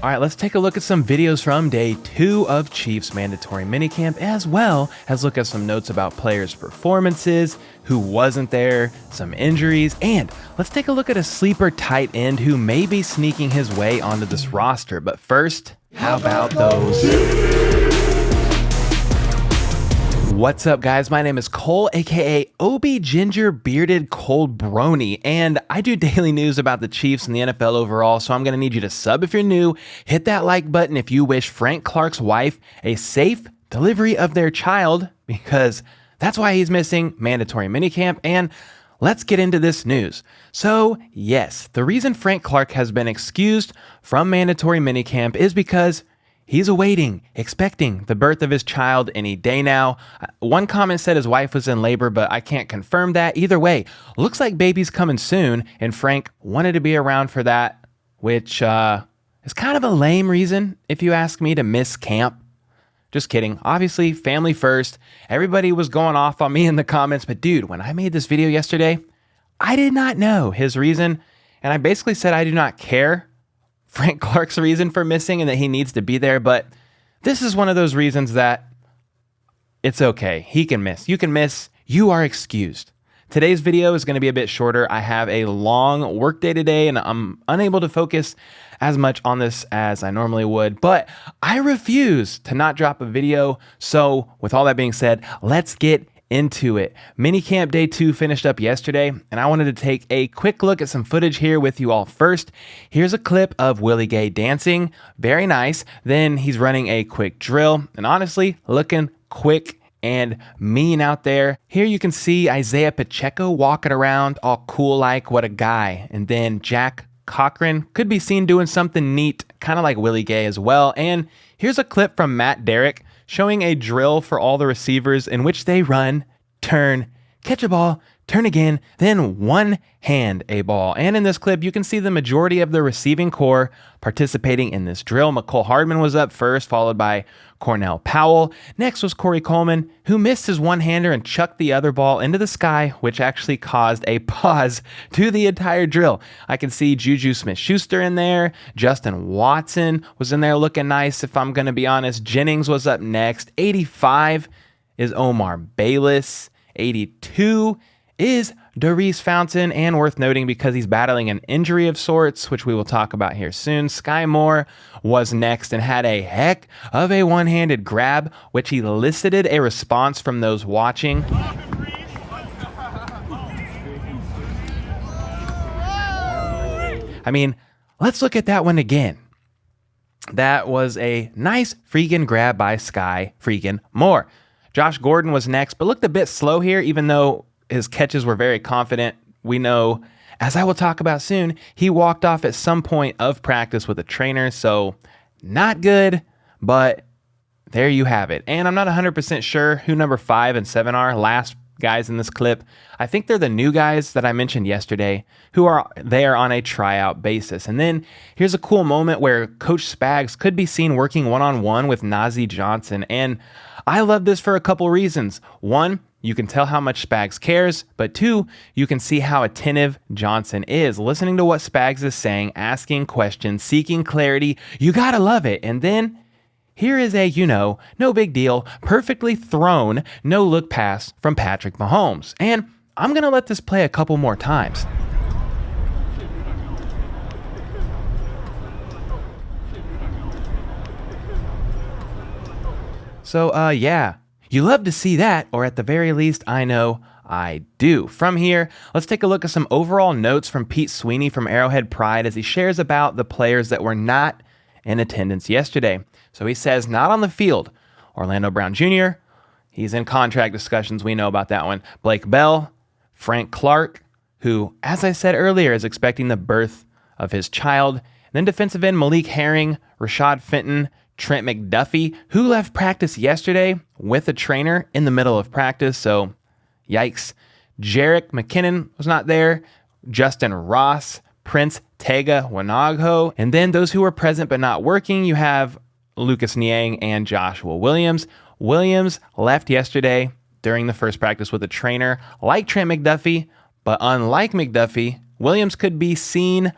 All right, let's take a look at some videos from day 2 of Chiefs mandatory minicamp, as well as look at some notes about players' performances, who wasn't there, some injuries, and let's take a look at a sleeper tight end who may be sneaking his way onto this roster. But first, how about those? What's up, guys? My name is Cole, aka Obi Ginger Bearded Cold Brony, and I do daily news about the Chiefs and the NFL overall, so I'm going to need you to sub if you're new, hit that like button if you wish Frank Clark's wife a safe delivery of their child, because that's why he's missing mandatory minicamp, and let's get into this news. So, yes, the reason Frank Clark has been excused from mandatory minicamp is because he's expecting the birth of his child any day now. One comment said his wife was in labor, but I can't confirm that. Either way, looks like baby's coming soon, and Frank wanted to be around for that, which is kind of a lame reason, if you ask me, to miss camp. Just kidding. Obviously, family first. Everybody was going off on me in the comments, but dude, when I made this video yesterday, I did not know his reason, and I basically said I do not care Frank Clark's reason for missing and that he needs to be there, but this is one of those reasons that it's okay. He can miss. You can miss. You are excused. Today's video is going to be a bit shorter. I have a long work day today and I'm unable to focus as much on this as I normally would, but I refuse to not drop a video. So with all that being said, let's get into it. Minicamp day 2 finished up yesterday, and I wanted to take a quick look at some footage here with you all first. Here's a clip of Willie Gay dancing. Very nice. Then he's running a quick drill, and honestly, looking quick and mean out there. Here you can see Isaiah Pacheco walking around all cool like what a guy. And then Jack Cochran could be seen doing something neat, kind of like Willie Gay as well. And here's a clip from Derrick showing a drill for all the receivers in which they run, turn, catch a ball, turn again, then one hand a ball. And in this clip, you can see the majority of the receiving core participating in this drill. McCole Hardman was up first, followed by Cornell Powell. Next was Corey Coleman, who missed his one-hander and chucked the other ball into the sky, which actually caused a pause to the entire drill. I can see Juju Smith-Schuster in there. Justin Watson was in there looking nice, if I'm going to be honest. Jennings was up next. 85 is Omar Bayless. 82 is DeRuse Fountain, and worth noting because he's battling an injury of sorts, which we will talk about here soon. Sky Moore was next and had a heck of a one-handed grab, which elicited a response from those watching. I mean, let's look at that one again. That was a nice freaking grab by Sky freaking Moore. Josh Gordon was next, but looked a bit slow here, even though his catches were very confident. We know, as I will talk about soon, he walked off at some point of practice with a trainer, so not good, but there you have it. And I'm not 100% sure who number 5 and 7 are, last guys in this clip. I think they're the new guys that I mentioned yesterday who are there on a tryout basis. And then here's a cool moment where Coach Spags could be seen working one-on-one with Nazeeh Johnson, and I love this for a couple reasons. One, you can tell how much Spags cares, but 2, you can see how attentive Johnson is, listening to what Spags is saying, asking questions, seeking clarity. You gotta love it. And then here is a, no big deal, perfectly thrown, no-look pass from Patrick Mahomes. And I'm gonna let this play a couple more times. So, yeah. You love to see that, or at the very least, I know I do. From here, let's take a look at some overall notes from Pete Sweeney from Arrowhead Pride as he shares about the players that were not in attendance yesterday. So he says, not on the field. Orlando Brown Jr., he's in contract discussions. We know about that one. Blake Bell, Frank Clark, who, as I said earlier, is expecting the birth of his child. And then defensive end Malik Herring, Rashad Fenton, Trent McDuffie, who left practice yesterday with a trainer in the middle of practice, so yikes. Jerick McKinnon was not there. Justin Ross, Prince Tega Wanogho, and then those who were present but not working, you have Lucas Niang and Joshua Williams. Williams left yesterday during the first practice with a trainer like Trent McDuffie, but unlike McDuffie, Williams could be seen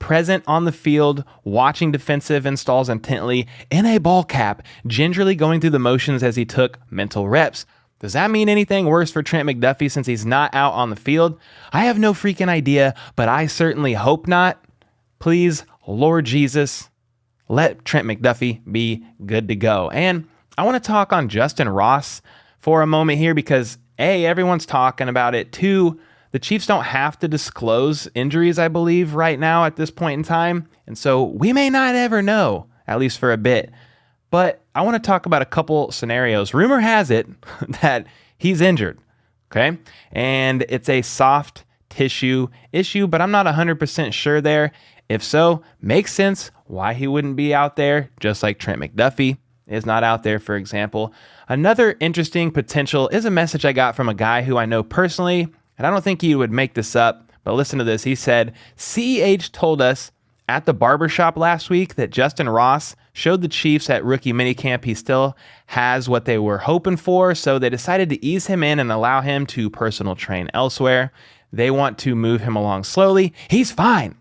present on the field, watching defensive installs intently, in a ball cap, gingerly going through the motions as he took mental reps. Does that mean anything worse for Trent McDuffie since he's not out on the field? I have no freaking idea, but I certainly hope not. Please, Lord Jesus, let Trent McDuffie be good to go. And I want to talk on Justyn Ross for a moment here because A, everyone's talking about it. 2, the Chiefs don't have to disclose injuries, I believe, right now at this point in time. And so we may not ever know, at least for a bit. But I want to talk about a couple scenarios. Rumor has it that he's injured, okay? And it's a soft tissue issue, but I'm not 100% sure there. If so, makes sense why he wouldn't be out there, just like Trent McDuffie is not out there, for example. Another interesting potential is a message I got from a guy who I know personally, and I don't think he would make this up, but listen to this. He said, CEH told us at the barbershop last week that Justyn Ross showed the Chiefs at rookie minicamp he still has what they were hoping for, so they decided to ease him in and allow him to personal train elsewhere. They want to move him along slowly. He's fine.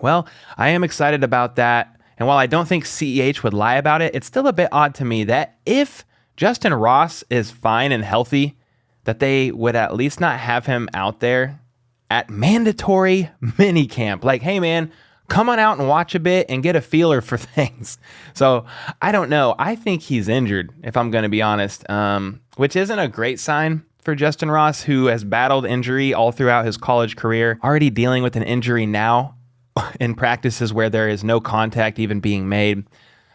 Well, I am excited about that, and while I don't think CEH would lie about it, it's still a bit odd to me that if Justyn Ross is fine and healthy, that they would at least not have him out there at mandatory minicamp. Like, hey man, come on out and watch a bit and get a feeler for things. So I don't know. I think he's injured, if I'm going to be honest, which isn't a great sign for Justyn Ross, who has battled injury all throughout his college career, already dealing with an injury now in practices where there is no contact even being made.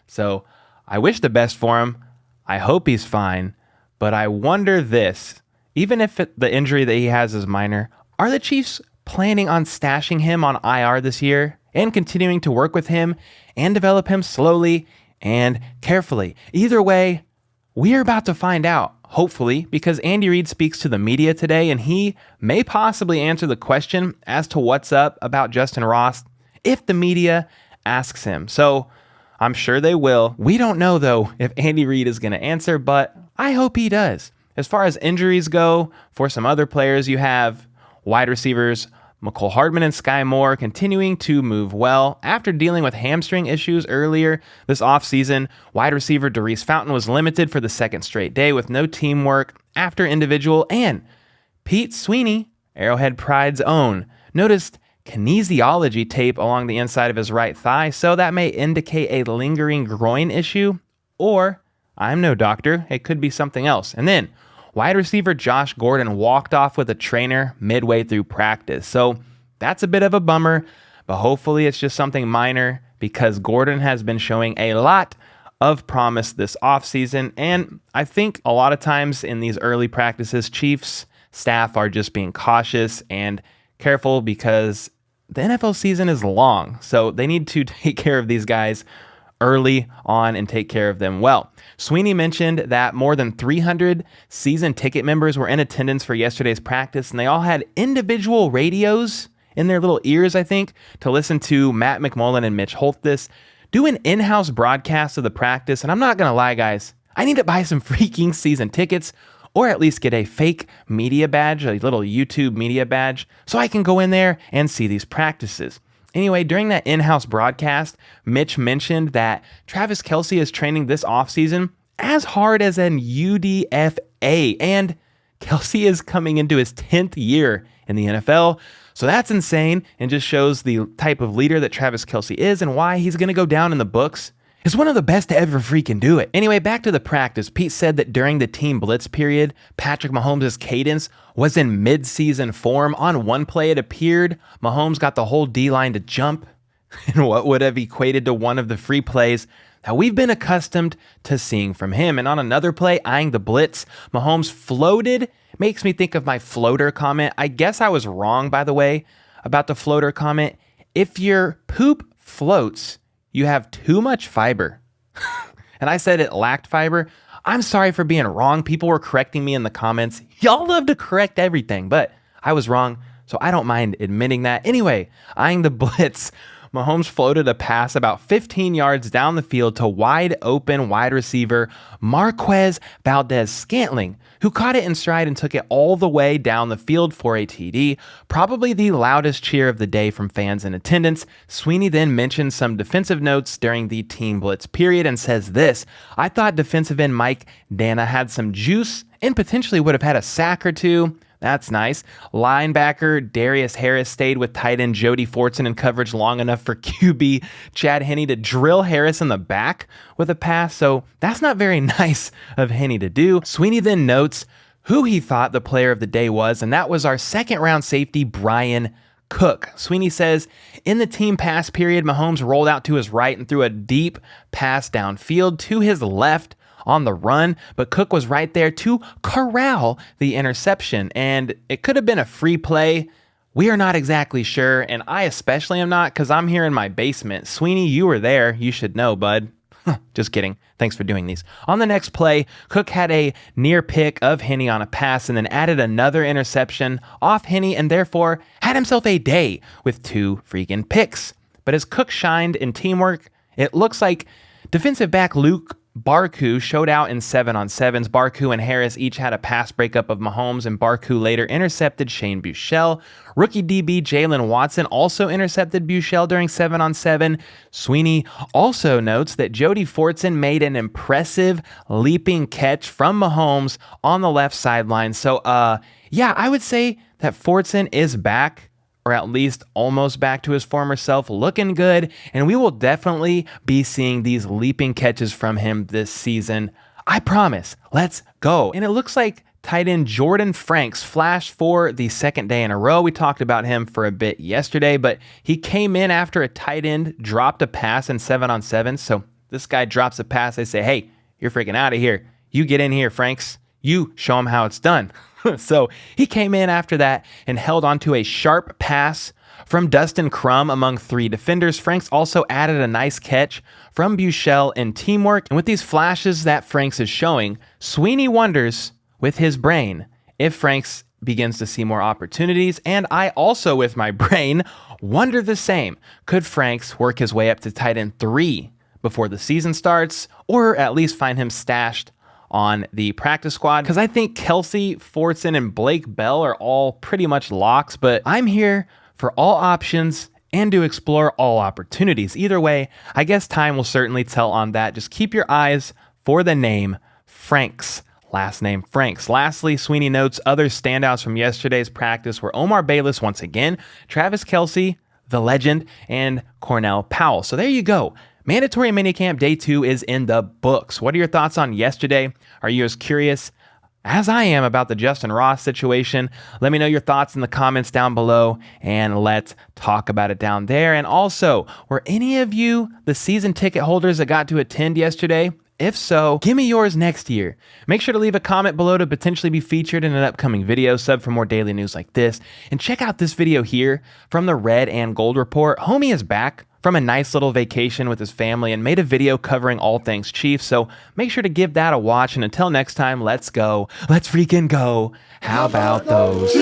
So I wish the best for him. I hope he's fine, but I wonder this, even if the injury that he has is minor, are the Chiefs planning on stashing him on IR this year and continuing to work with him and develop him slowly and carefully? Either way, we are about to find out, hopefully, because Andy Reid speaks to the media today and he may possibly answer the question as to what's up about Justyn Ross if the media asks him. So I'm sure they will. We don't know, though, if Andy Reid is going to answer, but I hope he does. As far as injuries go, for some other players, you have wide receivers Mecole Hardman and Sky Moore continuing to move well. After dealing with hamstring issues earlier this offseason, wide receiver DeRuse Fountain was limited for the second straight day with no teamwork after individual, and Pete Sweeney, Arrowhead Pride's own, noticed kinesiology tape along the inside of his right thigh, so that may indicate a lingering groin issue, or I'm no doctor, it could be something else. And then wide receiver Josh Gordon walked off with a trainer midway through practice. So that's a bit of a bummer, but hopefully it's just something minor because Gordon has been showing a lot of promise this offseason. And I think a lot of times in these early practices, Chiefs staff are just being cautious and careful because the NFL season is long. So they need to take care of these guys early on and take care of them well. Sweeney mentioned that more than 300 season ticket members were in attendance for yesterday's practice, and they all had individual radios in their little ears, I think, to listen to Matt McMullen and Mitch Holthus do an in-house broadcast of the practice. And I'm not going to lie, guys, I need to buy some freaking season tickets or at least get a fake media badge, a little YouTube media badge, so I can go in there and see these practices. Anyway, during that in-house broadcast, Mitch mentioned that Travis Kelce is training this offseason as hard as an UDFA, and Kelce is coming into his 10th year in the NFL. So that's insane and just shows the type of leader that Travis Kelce is and why he's going to go down in the books. He's one of the best to ever freaking do it. Anyway, back to the practice. Pete said that during the team blitz period, Patrick Mahomes' cadence was in mid-season form. On one play, it appeared Mahomes got the whole D-line to jump in what would have equated to one of the free plays that we've been accustomed to seeing from him. And on another play, eyeing the blitz, Mahomes floated. Makes me think of my floater comment. I guess I was wrong, by the way, about the floater comment. If your poop floats, you have too much fiber. And I said it lacked fiber. I'm sorry for being wrong. People were correcting me in the comments. Y'all love to correct everything, but I was wrong, so I don't mind admitting that. Anyway, eyeing the blitz, Mahomes floated a pass about 15 yards down the field to wide open wide receiver Marquez Valdez-Scantling, who caught it in stride and took it all the way down the field for a TD, probably the loudest cheer of the day from fans in attendance. Sweeney then mentioned some defensive notes during the team blitz period and says this: "I thought defensive end Mike Dana had some juice and potentially would have had a sack or two. That's nice. Linebacker Darius Harris stayed with tight end Jody Fortson in coverage long enough for QB Chad Henne to drill Harris in the back with a pass, so that's not very nice of Henne to do." Sweeney then notes who he thought the player of the day was, and that was our second round safety, Bryan Cook. Sweeney says, "In the team pass period, Mahomes rolled out to his right and threw a deep pass downfield to his left on the run, but Cook was right there to corral the interception, and it could have been a free play. We are not exactly sure, and I especially am not, because I'm here in my basement. Sweeney, you were there. You should know, bud." Just kidding. Thanks for doing these. On the next play, Cook had a near pick of Henne on a pass and then added another interception off Henne and therefore had himself a day with 2 freaking picks. But as Cook shined in teamwork, it looks like defensive back Luke Barcoo showed out in 7-on-7s. Barcoo and Harris each had a pass breakup of Mahomes, and Barcoo later intercepted Shane Buechele. Rookie DB Jalen Watson also intercepted Buechele during 7-on-7. Sweeney also notes that Jody Fortson made an impressive leaping catch from Mahomes on the left sideline. So, yeah, I would say that Fortson is back, or at least almost back to his former self, looking good, and we will definitely be seeing these leaping catches from him this season. I promise. Let's go. And it looks like tight end Jordan Franks flashed for the second day in a row. We talked about him for a bit yesterday, but he came in after a tight end dropped a pass in 7-on-7. So this guy drops a pass. They say, "Hey, you're freaking out of here. You get in here, Franks. You show him how it's done." So he came in after that and held onto a sharp pass from Dustin Crum among 3 defenders. Franks also added a nice catch from Buechele in teamwork. And with these flashes that Franks is showing, Sweeney wonders with his brain if Franks begins to see more opportunities. And I also, with my brain, wonder the same. Could Franks work his way up to tight end 3 before the season starts, or at least find him stashed on the practice squad? Because I think Kelce, Fortson, and Blake Bell are all pretty much locks, but I'm here for all options and to explore all opportunities. Either way, I guess time will certainly tell on that. Just keep your eyes for the name Franks. Last name Franks. Lastly, Sweeney notes other standouts from yesterday's practice were Omar Bayless once again, Travis Kelce, the legend, and Cornell Powell. So there you go. Mandatory minicamp day 2 is in the books. What are your thoughts on yesterday? Are you as curious as I am about the Justyn Ross situation? Let me know your thoughts in the comments down below, and let's talk about it down there. And also, were any of you the season ticket holders that got to attend yesterday? If so, give me yours next year. Make sure to leave a comment below to potentially be featured in an upcoming video. Sub for more daily news like this. And check out this video here from the Red and Gold Report. Homie is back from a nice little vacation with his family and made a video covering all things Chiefs. So make sure to give that a watch. And until next time, let's go. Let's freaking go. How about those